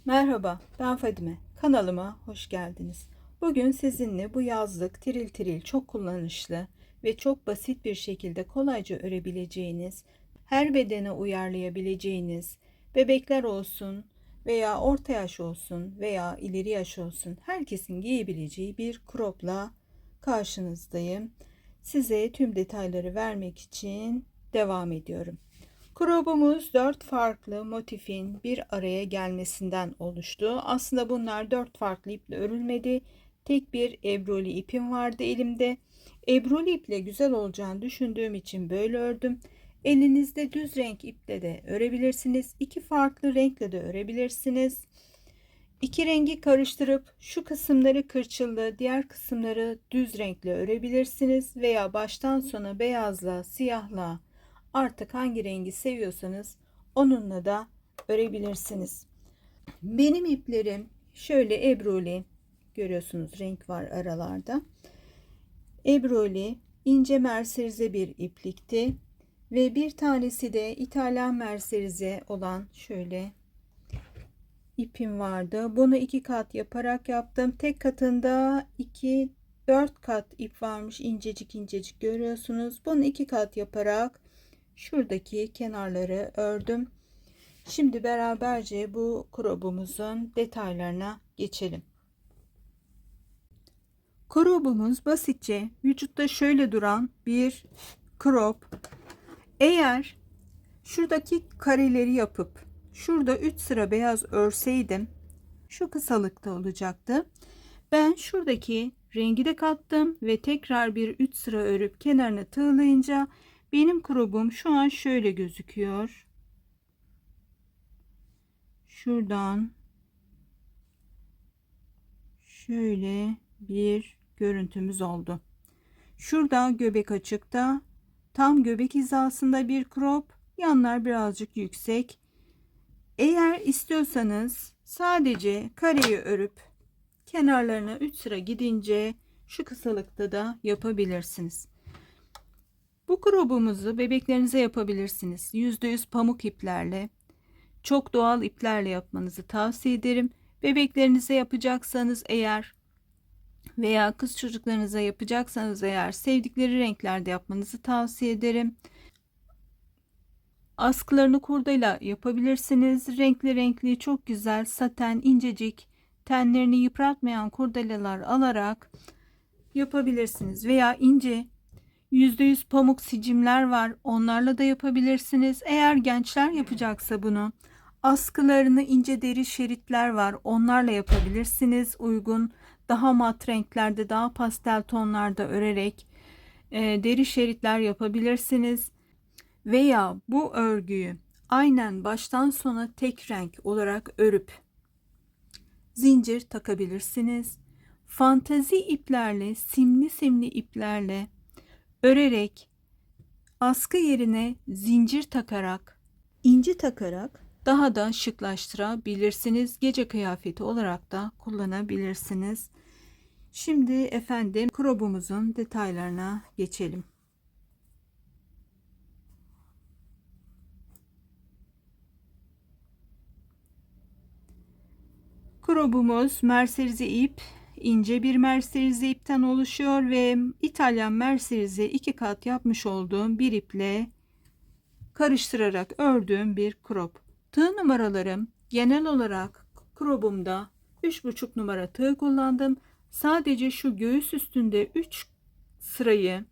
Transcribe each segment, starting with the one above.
Merhaba, ben Fadime. Kanalıma hoş geldiniz. Bugün sizinle bu yazlık tiril tiril çok kullanışlı ve çok basit bir şekilde kolayca örebileceğiniz, her bedene uyarlayabileceğiniz, bebekler olsun veya orta yaş olsun veya ileri yaş olsun herkesin giyebileceği bir cropla karşınızdayım. Size tüm detayları vermek için devam ediyorum. Crop'umuz 4 farklı motifin bir araya gelmesinden oluştu. Aslında bunlar 4 farklı iple örülmedi. Tek bir ebruli ipim vardı elimde. Ebruli iple güzel olacağını düşündüğüm için böyle ördüm. Elinizde düz renk iple de örebilirsiniz. İki farklı renkle de örebilirsiniz. İki rengi karıştırıp şu kısımları kırçıllı, diğer kısımları düz renkle örebilirsiniz veya baştan sona beyazla, siyahla artık hangi rengi seviyorsanız onunla da örebilirsiniz. Benim iplerim şöyle ebruli, görüyorsunuz renk var aralarda. Ebruli ince merserize bir iplikti ve bir tanesi de İtalyan merserize olan şöyle ipim vardı. Bunu iki kat yaparak yaptım. Tek katında 4 kat ip varmış. İncecik incecik görüyorsunuz. Bunu iki kat yaparak şuradaki kenarları ördüm. Şimdi beraberce bu crop'umuzun detaylarına geçelim. Crop'umuz basitçe vücutta şöyle duran bir crop. Eğer şuradaki kareleri yapıp şurada 3 sıra beyaz örseydim şu kısalıkta olacaktı. Ben şuradaki rengi de kattım ve tekrar bir 3 sıra örüp kenarını tığlayınca benim crop'um şu an şöyle gözüküyor. Şuradan şöyle bir görüntümüz oldu. Şurada göbek açıkta, tam göbek hizasında bir crop, yanlar birazcık yüksek. Eğer istiyorsanız sadece kareyi örüp kenarlarına 3 sıra gidince şu kısalıkta da yapabilirsiniz. Bu crop'umuzu bebeklerinize yapabilirsiniz. %100 pamuk iplerle, çok doğal iplerle yapmanızı tavsiye ederim. Bebeklerinize yapacaksanız eğer veya kız çocuklarınıza yapacaksanız eğer sevdikleri renklerde yapmanızı tavsiye ederim. Askılarını kurdayla yapabilirsiniz. Renkli renkli çok güzel saten incecik tenlerini yıpratmayan kurdelalar alarak yapabilirsiniz. Veya ince %100 pamuk sicimler var. Onlarla da yapabilirsiniz. Eğer gençler yapacaksa bunu askılarını ince deri şeritler var. Onlarla yapabilirsiniz. Uygun daha mat renklerde daha pastel tonlarda örerek deri şeritler yapabilirsiniz. Veya bu örgüyü aynen baştan sona tek renk olarak örüp zincir takabilirsiniz. Fantezi iplerle, simli simli iplerle örerek askı yerine zincir takarak, inci takarak daha da şıklaştırabilirsiniz. Gece kıyafeti olarak da kullanabilirsiniz. Şimdi efendim crop'umuzun detaylarına geçelim. Crop'umuz merserize ip, ince bir merserize ipten oluşuyor ve İtalyan merserize iki kat yapmış olduğum bir iple karıştırarak ördüğüm bir crop. Tığ numaralarım genel olarak crop'umda 3,5 numara tığ kullandım. Sadece şu göğüs üstünde 3 sırayı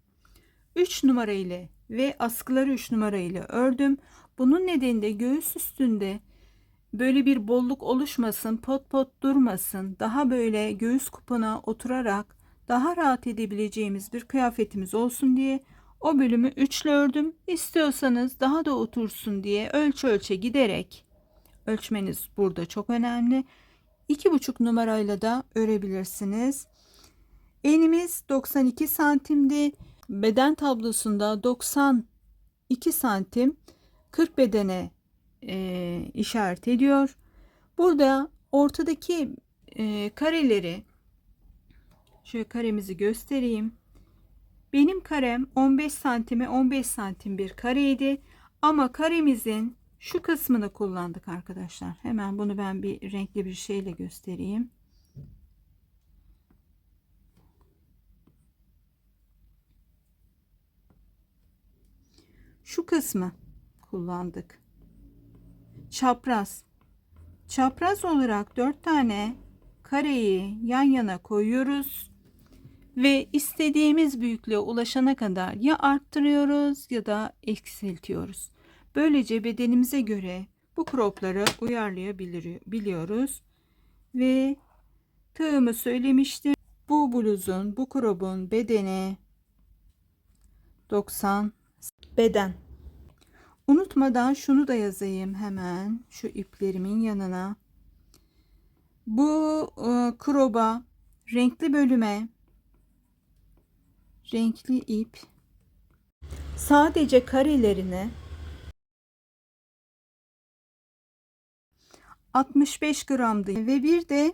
3 numara ile ve askıları 3 numara ile ördüm. Bunun nedeni de göğüs üstünde böyle bir bolluk oluşmasın, pot pot durmasın, daha böyle göğüs kupuna oturarak daha rahat edebileceğimiz bir kıyafetimiz olsun diye o bölümü 3 ile ördüm. İstiyorsanız daha da otursun diye ölçe giderek, ölçmeniz burada çok önemli, 2,5 numarayla da örebilirsiniz. Enimiz 92 santimdi. Beden tablosunda 92 santim 40 bedene işaret ediyor. Burada ortadaki kareleri şöyle karemizi göstereyim. Benim karem 15 santime 15 santim bir kareydi. Ama karemizin Şu kısmını kullandık arkadaşlar. Hemen bunu ben bir renkli bir şeyle göstereyim. Şu kısmı kullandık. Çapraz. Çapraz olarak 4 tane kareyi yan yana koyuyoruz ve istediğimiz büyüklüğe ulaşana kadar ya arttırıyoruz ya da eksiltiyoruz. Böylece bedenimize göre bu cropları uyarlayabiliyoruz ve tığımı söylemiştim. Bu bluzun, bu crop'un bedeni 90 beden. Unutmadan şunu da yazayım hemen şu iplerimin yanına. Bu crop'a renkli bölüme renkli ip sadece karelerine 65 gramdı ve bir de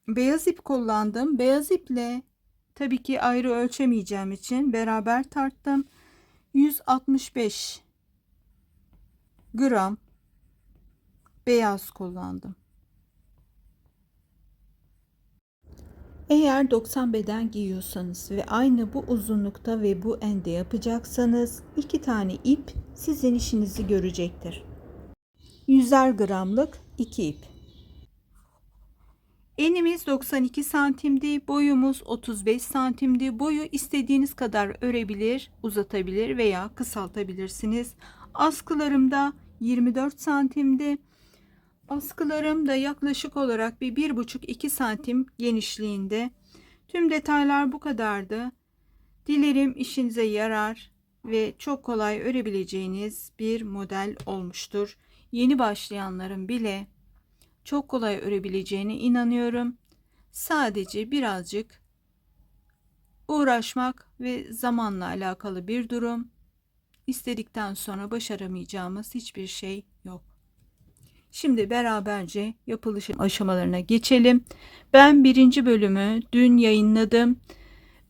beyaz ip kullandım. Beyaz iple tabii ki ayrı ölçemeyeceğim için beraber tarttım. 165 gram beyaz kullandım. Eğer 90 beden giyiyorsanız ve aynı bu uzunlukta ve bu ende yapacaksanız 2 tane ip sizin işinizi görecektir. 100'er gramlık 2 ip. Enimiz 92 santimdi, boyumuz 35 santimdi. Boyu istediğiniz kadar örebilir, uzatabilir veya kısaltabilirsiniz. Askılarım da 24 santimdi. Askılarım da yaklaşık olarak bir 1,5-2 santim genişliğinde. Tüm detaylar bu kadardı. Dilerim işinize yarar ve çok kolay örebileceğiniz bir model olmuştur. Yeni başlayanların bile çok kolay örebileceğine inanıyorum. Sadece birazcık uğraşmak ve zamanla alakalı bir durum. İstedikten sonra başaramayacağımız hiçbir şey yok. Şimdi beraberce yapılış aşamalarına geçelim. Ben birinci bölümü dün yayınladım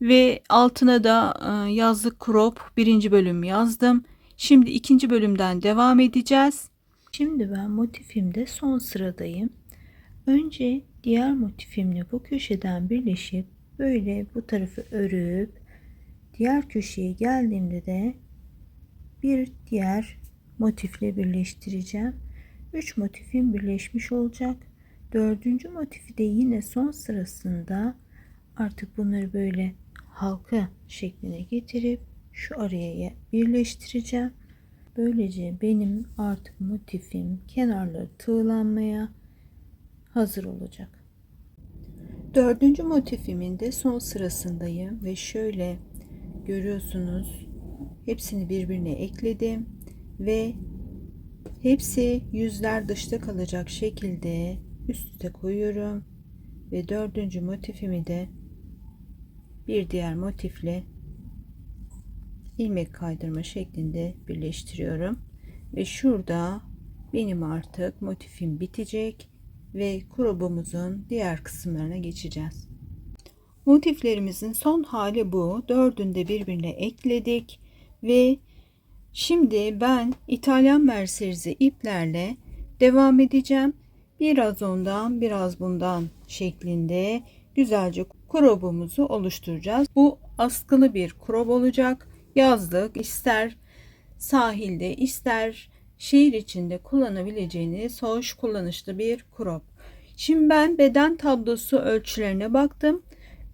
ve altına da yazlık crop birinci bölüm yazdım. Şimdi ikinci bölümden devam edeceğiz. Şimdi ben motifimde son sıradayım. Önce diğer motifimle bu köşeden birleşip böyle bu tarafı örüp diğer köşeye geldiğimde de bir diğer motifle birleştireceğim. 3 motifim birleşmiş olacak. Dördüncü motifi de yine son sırasında artık bunları böyle halka şekline getirip şu araya birleştireceğim. Böylece benim artık motifim kenarları tığlanmaya hazır olacak. Dördüncü motifimin de son sırasındayım ve şöyle görüyorsunuz hepsini birbirine ekledim ve hepsi yüzler dışta kalacak şekilde üst üste koyuyorum ve dördüncü motifimi de bir diğer motifle ilmek kaydırma şeklinde birleştiriyorum ve şurada benim artık motifim bitecek ve crop'umuzun diğer kısımlarına geçeceğiz. Motiflerimizin son hali bu. Dördünü de birbirine ekledik ve şimdi ben İtalyan merserize iplerle devam edeceğim. Biraz ondan biraz bundan şeklinde güzelce crop'umuzu oluşturacağız. Bu askılı bir crop olacak. Yazlık ister sahilde ister şehir içinde kullanabileceğiniz hoş kullanışlı bir crop. Şimdi ben beden tablosu ölçülerine baktım.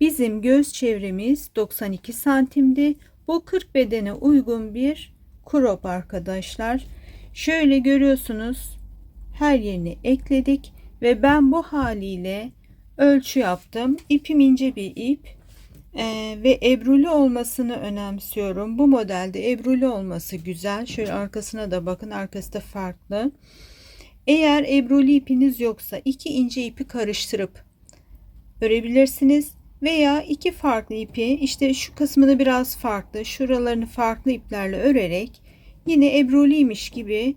Bizim göğüs çevremiz 92 santimdi. Bu 40 bedene uygun bir crop arkadaşlar. Şöyle görüyorsunuz her yerini ekledik ve ben bu haliyle ölçü yaptım. İpim ince bir ip. Ve ebruli olmasını önemsiyorum. Bu modelde ebruli olması güzel. Şöyle arkasına da bakın. Arkası da farklı. Eğer ebruli ipiniz yoksa iki ince ipi karıştırıp örebilirsiniz. Veya iki farklı ipi işte şu kısmını biraz farklı, şuralarını farklı iplerle örerek yine ebruliymiş gibi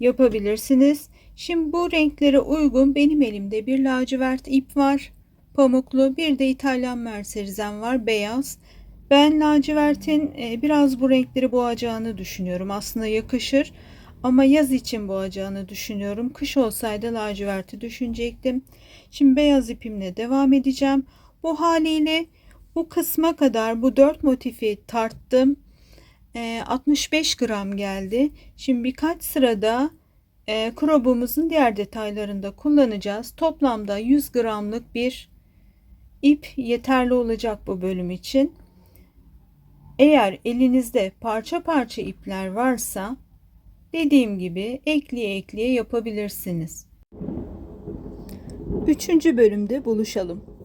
yapabilirsiniz. Şimdi bu renklere uygun benim elimde bir lacivert ip var. Pamuklu bir de İtalyan mercerizem var beyaz. Ben lacivertin biraz bu renkleri boğacağını düşünüyorum. Aslında yakışır Ama yaz için boğacağını düşünüyorum. Kış olsaydı laciverti düşünecektim. Şimdi beyaz ipimle devam edeceğim. Bu haliyle bu kısma kadar bu 4 motifi tarttım. 65 gram geldi. Şimdi birkaç sırada krobumuzun diğer detaylarında kullanacağız. Toplamda 100 gramlık bir ip yeterli olacak bu bölüm için. Eğer elinizde parça parça ipler varsa dediğim gibi ekleye ekleye yapabilirsiniz. Üçüncü bölümde buluşalım.